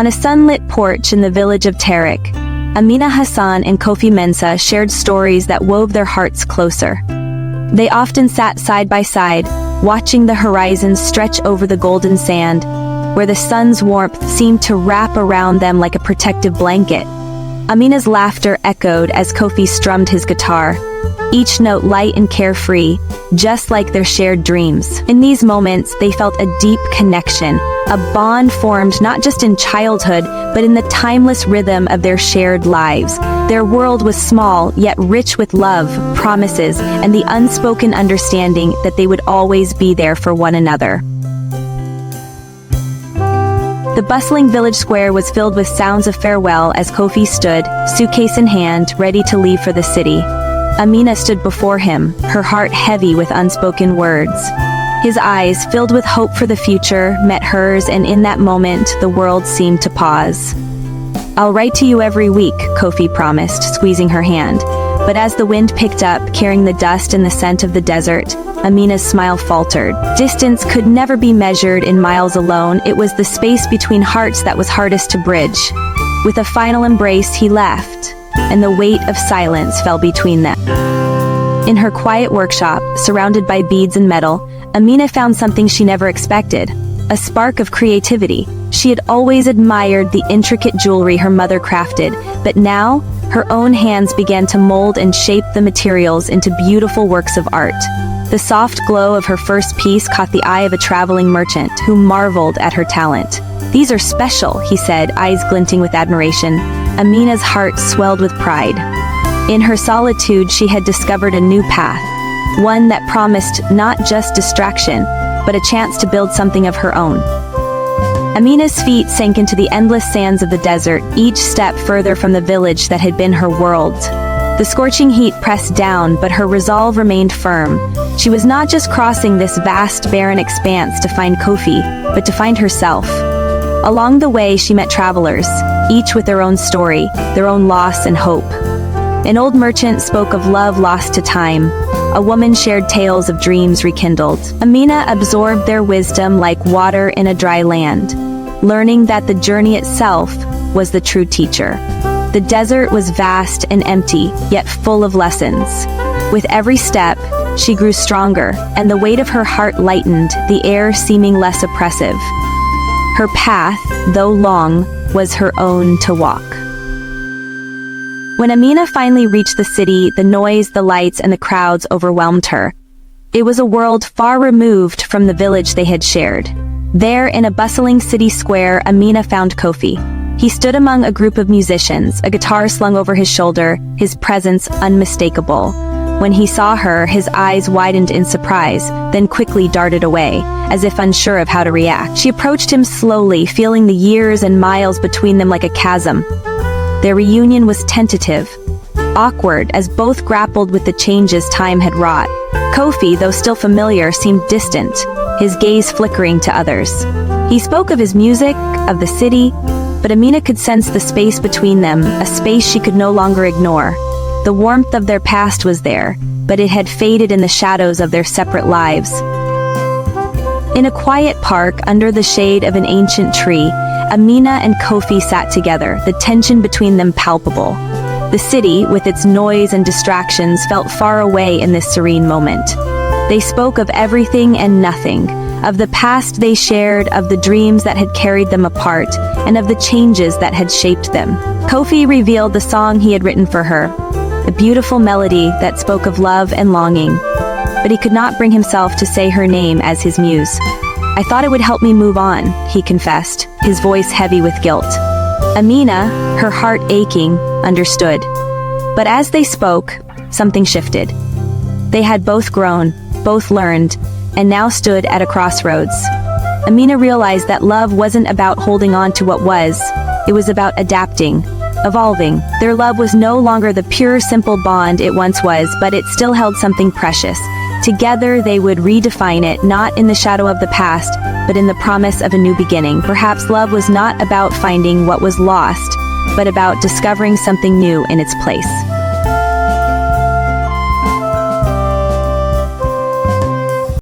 On a sunlit porch in the village of Tarik, Amina Hassan and Kofi Mensa shared stories that wove their hearts closer. They often sat side by side, watching the horizon stretch over the golden sand, where the sun's warmth seemed to wrap around them like a protective blanket. Amina's laughter echoed as Kofi strummed his guitar, each note light and carefree, just like their shared dreams. In these moments, they felt a deep connection, a bond formed not just in childhood, but in the timeless rhythm of their shared lives. Their world was small, yet rich with love, promises, and the unspoken understanding that they would always be there for one another. The bustling village square was filled with sounds of farewell as Kofi stood, suitcase in hand, ready to leave for the city. Amina stood before him, her heart heavy with unspoken words. His eyes, filled with hope for the future, met hers, and in that moment, the world seemed to pause. "I'll write to you every week," Kofi promised, squeezing her hand. But as the wind picked up, carrying the dust and the scent of the desert, Amina's smile faltered. Distance could never be measured in miles alone. It was the space between hearts that was hardest to bridge. With a final embrace, he left, and the weight of silence fell between them. In her quiet workshop, surrounded by beads and metal, Amina found something she never expected, a spark of creativity. She had always admired the intricate jewelry her mother crafted, but now, her own hands began to mold and shape the materials into beautiful works of art. The soft glow of her first piece caught the eye of a traveling merchant, who marveled at her talent. "These are special," he said, eyes glinting with admiration. Amina's heart swelled with pride. In her solitude, she had discovered a new path, one that promised not just distraction, but a chance to build something of her own. Amina's feet sank into the endless sands of the desert, each step further from the village that had been her world. The scorching heat pressed down, but her resolve remained firm. She was not just crossing this vast, barren expanse to find Kofi, but to find herself. Along the way, she met travelers, each with their own story, their own loss and hope. An old merchant spoke of love lost to time. A woman shared tales of dreams rekindled. Amina absorbed their wisdom like water in a dry land, learning that the journey itself was the true teacher. The desert was vast and empty, yet full of lessons. With every step, she grew stronger, and the weight of her heart lightened, the air seeming less oppressive. Her path, though long, was her own to walk. When Amina finally reached the city, the noise, the lights, and the crowds overwhelmed her. It was a world far removed from the village they had shared. There, in a bustling city square, Amina found Kofi. He stood among a group of musicians, a guitar slung over his shoulder, his presence unmistakable. When he saw her, his eyes widened in surprise, then quickly darted away, as if unsure of how to react. She approached him slowly, feeling the years and miles between them like a chasm. Their reunion was tentative, awkward, as both grappled with the changes time had wrought. Kofi, though still familiar, seemed distant, his gaze flickering to others. He spoke of his music, of the city, but Amina could sense the space between them, a space she could no longer ignore. The warmth of their past was there, but it had faded in the shadows of their separate lives. In a quiet park, under the shade of an ancient tree, Amina and Kofi sat together, the tension between them palpable. The city, with its noise and distractions, felt far away in this serene moment. They spoke of everything and nothing, of the past they shared, of the dreams that had carried them apart, and of the changes that had shaped them. Kofi revealed the song he had written for her, a beautiful melody that spoke of love and longing, but he could not bring himself to say her name as his muse. "I thought it would help me move on," he confessed, his voice heavy with guilt. Amina, her heart aching, understood. But as they spoke, something shifted. They had both grown, both learned, and now stood at a crossroads. Amina realized that love wasn't about holding on to what was, it was about adapting, evolving. Their love was no longer the pure, simple bond it once was, but it still held something precious. Together they would redefine it, not in the shadow of the past, but in the promise of a new beginning. Perhaps love was not about finding what was lost, but about discovering something new in its place.